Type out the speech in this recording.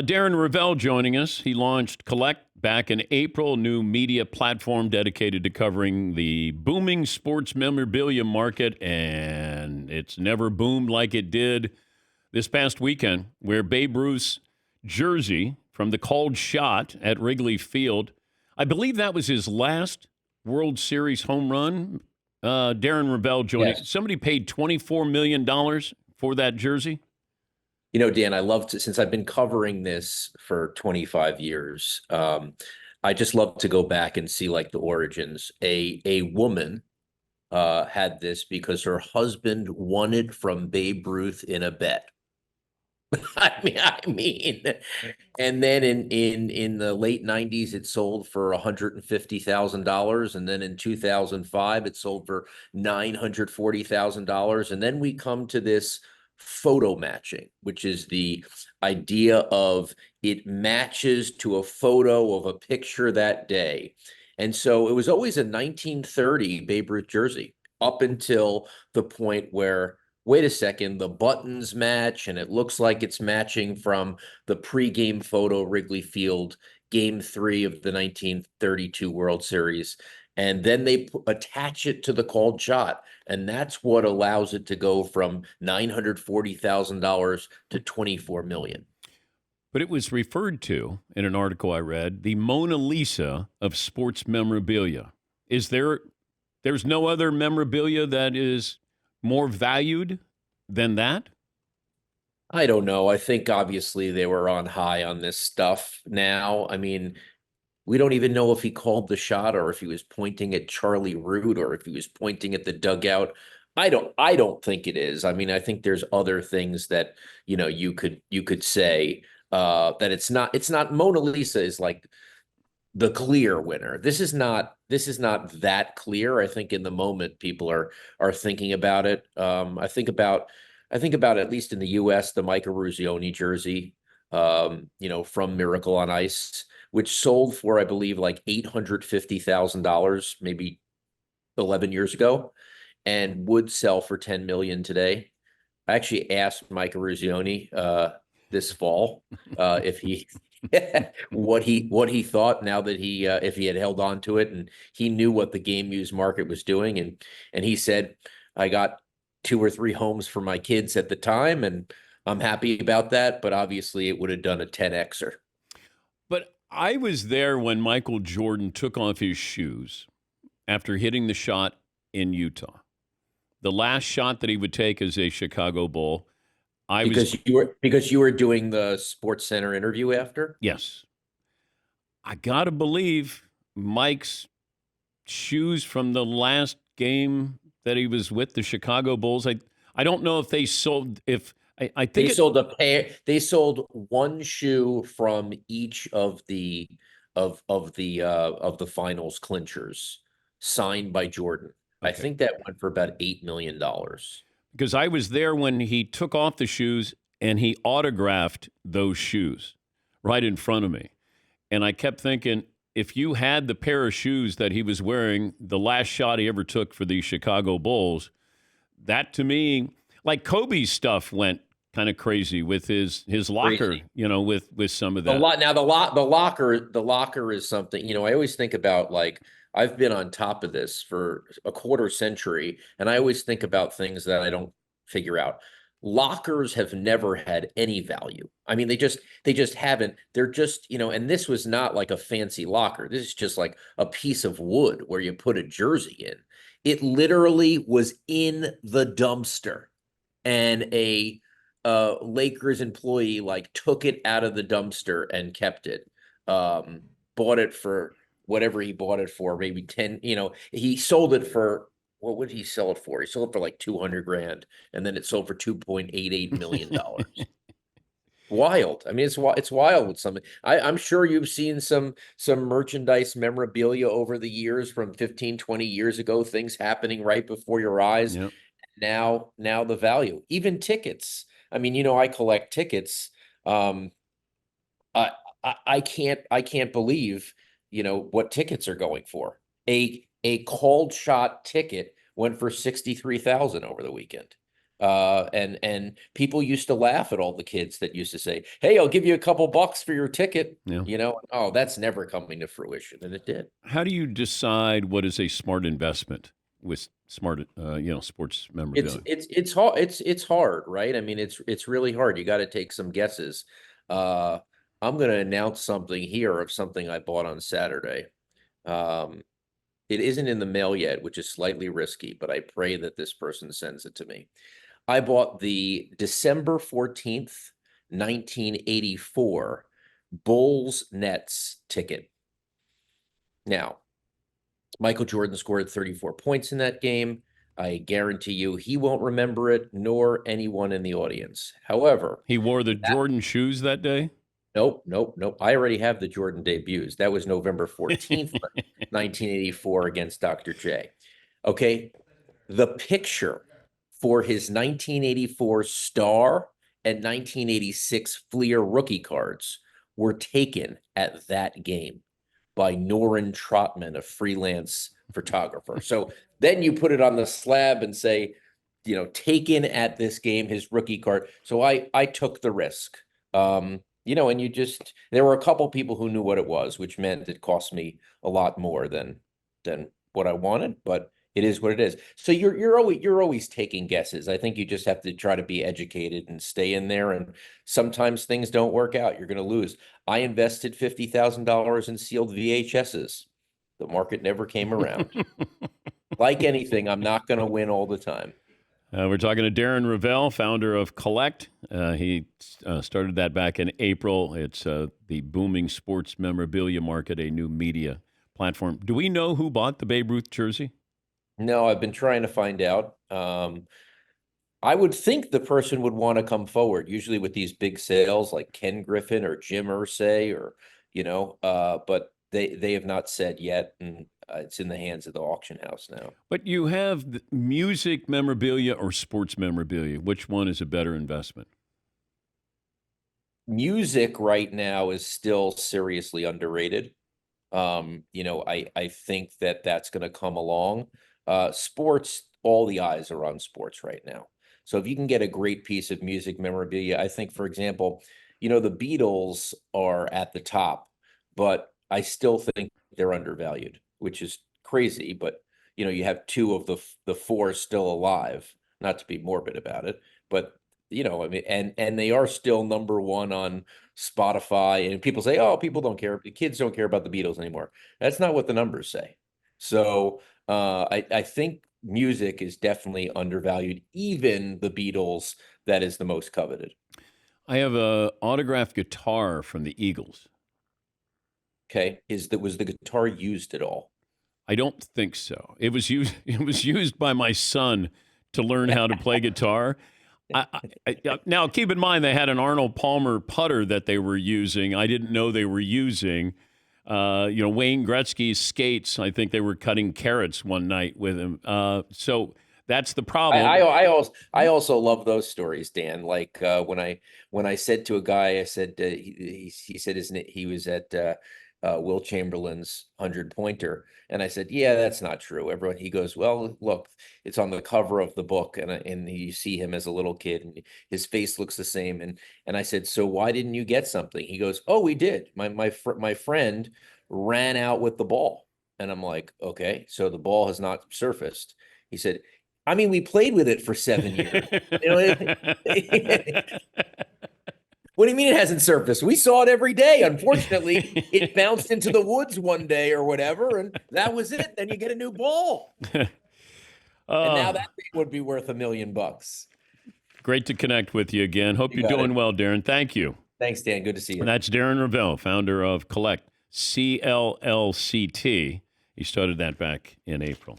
Darren Rovell joining us. He launched Collect back in April, new media platform dedicated to covering the booming sports memorabilia market, and it's never boomed like it did this past weekend, where Babe Ruth's jersey from the called shot at Wrigley Field, I believe that was his last World Series home run. Darren Rovell joining. Yes. Somebody paid $24 million for that jersey. You know, Dan, I love to, since I've been covering this for 25 years, I just love to go back and see like the origins. A woman had this because her husband won it from Babe Ruth in a bet. I mean, and then in the late 90s, it sold for $150,000, and then in 2005, it sold for $940,000, and then we come to this photo matching, which is the idea of it matches to a photo of a picture that day. And so it was always a 1930 Babe Ruth jersey up until the point where, wait a second, the buttons match, and it looks like it's matching from the pregame photo, Wrigley Field, Game 3 of the 1932 World Series. And then they attach it to the called shot. And that's what allows it to go from $940,000 to $24 million. But it was referred to in an article I read, the Mona Lisa of sports memorabilia. There's no other memorabilia that is more valued than that? I don't know. I think obviously they were on high on this stuff now. I mean, we don't even know if he called the shot or if he was pointing at Charlie Root or if he was pointing at the dugout. I don't think it is. I mean, I think there's other things that, you could say that it's not Mona Lisa is like the clear winner. This is not that clear. I think in the moment people are thinking about it. I think about at least in the US, the Mike Eruzione jersey, from Miracle on Ice, which sold for, I believe, like $850,000 maybe 11 years ago, and would sell for 10 million today. I actually asked Mike Eruzione this fall if he what he thought now that he if he had held on to it, and he knew what the game used market was doing, and he said, I got 2 or 3 homes for my kids at the time, and I'm happy about that, but obviously it would have done a 10xer. But I was there when Michael Jordan took off his shoes after hitting the shot in Utah. The last shot that he would take as a Chicago Bull. Because you were doing the Sports Center interview after. Yes. I got to believe Mike's shoes from the last game that he was with the Chicago Bulls. I don't know if they sold, I think sold a pair. They sold one shoe from each of the finals clinchers signed by Jordan. Okay. I think that went for about $8 million. Because I was there when he took off the shoes and he autographed those shoes right in front of me. And I kept thinking, if you had the pair of shoes that he was wearing, the last shot he ever took for the Chicago Bulls, that to me, like Kobe's stuff went kind of crazy with his locker, crazy. With some of that. The locker is something, I always think about, like, I've been on top of this for a quarter century, and I always think about things that I don't figure out. Lockers have never had any value. I mean, they just haven't. They're just, and this was not like a fancy locker. This is just like a piece of wood where you put a jersey in. It literally was in the dumpster, and a Lakers employee like took it out of the dumpster and kept it. Bought it for whatever he bought it for, maybe 10, he sold it for, what would he sell it for? He sold it for like 200 grand, and then it sold for $2.88 million. Wild. I mean, it's wild with something. I'm sure you've seen some merchandise memorabilia over the years from 15, 20 years ago, things happening right before your eyes. Yep. Now the value, even tickets. I mean, I collect tickets. I can't believe, what tickets are going for. A called shot ticket went for $63,000 over the weekend. And people used to laugh at all the kids that used to say, "Hey, I'll give you a couple bucks for your ticket." Yeah. Oh, that's never coming to fruition, and it did. How do you decide what is a smart investment with smart, sports It's memorabilia? it's it's hard. It's hard, right? I mean, it's really hard. You got to take some guesses. Uh, I'm going to announce something here of something I bought on Saturday. Um, it isn't in the mail yet, which is slightly risky, but I pray that this person sends it to me. I bought the December 14th, 1984 Bulls Nets ticket. Now, Michael Jordan scored 34 points in that game. I guarantee you he won't remember it, nor anyone in the audience. However, He wore the Jordan shoes that day. nope, nope, nope. I already have the Jordan debuts. That was November 14th, 1984 against Dr. J. Okay. The picture for his 1984 star and 1986 Fleer rookie cards were taken at that game by Norrin Trotman, a freelance photographer. So then you put it on the slab and say, taken at this game, his rookie card. So I took the risk. And there were a couple people who knew what it was, which meant it cost me a lot more than what I wanted, but it is what it is. So you're always taking guesses. I think you just have to try to be educated and stay in there. And sometimes things don't work out. You're going to lose. I invested $50,000 in sealed VHSs. The market never came around. Like anything, I'm not going to win all the time. We're talking to Darren Rovell, founder of Collect. He started that back in April. It's the booming sports memorabilia market, a new media platform. Do we know who bought the Babe Ruth jersey? No, I've been trying to find out. I would think the person would want to come forward, usually with these big sales like Ken Griffin or Jim Irsay but they have not said yet, and it's in the hands of the auction house now. But you have music memorabilia or sports memorabilia. Which one is a better investment? Music right now is still seriously underrated. I think that that's going to come along. Sports, all the eyes are on sports right now. So if you can get a great piece of music memorabilia, I think, for example, the Beatles are at the top, but I still think they're undervalued, which is crazy. But you have two of the four still alive. Not to be morbid about it, but I mean, and they are still number one on Spotify. And people say, "Oh, people don't care. The kids don't care about the Beatles anymore." That's not what the numbers say. So I think music is definitely undervalued. Even the Beatles, that is the most coveted. I have a autographed guitar from the Eagles. Okay, was the guitar used at all? I don't think so. It was used. It was used by my son to learn how to play guitar. Now, keep in mind they had an Arnold Palmer putter that they were using. I didn't know they were using. Wayne Gretzky's skates. I think they were cutting carrots one night with him. So that's the problem. I also love those stories, Dan. Like when I said to a guy, I said he said he was at Will Chamberlain's 100-pointer, and I said, yeah, that's not true. Everyone, he goes, well, look, it's on the cover of the book, and you see him as a little kid, and his face looks the same. And I said, so why didn't you get something? He goes, oh, we did. My friend ran out with the ball, and I'm like, okay, so the ball has not surfaced. He said, I mean, we played with it for 7 years. What do you mean it hasn't surfaced? We saw it every day. Unfortunately, it bounced into the woods one day or whatever, and that was it. Then you get a new ball. And now that thing would be worth $1 million. Great to connect with you again. Hope You you're got doing it. well, Darren. Thank you. Thanks, Dan. Good to see you. And that's Darren Rovell, founder of Collect, CLLCT. He started that back in April.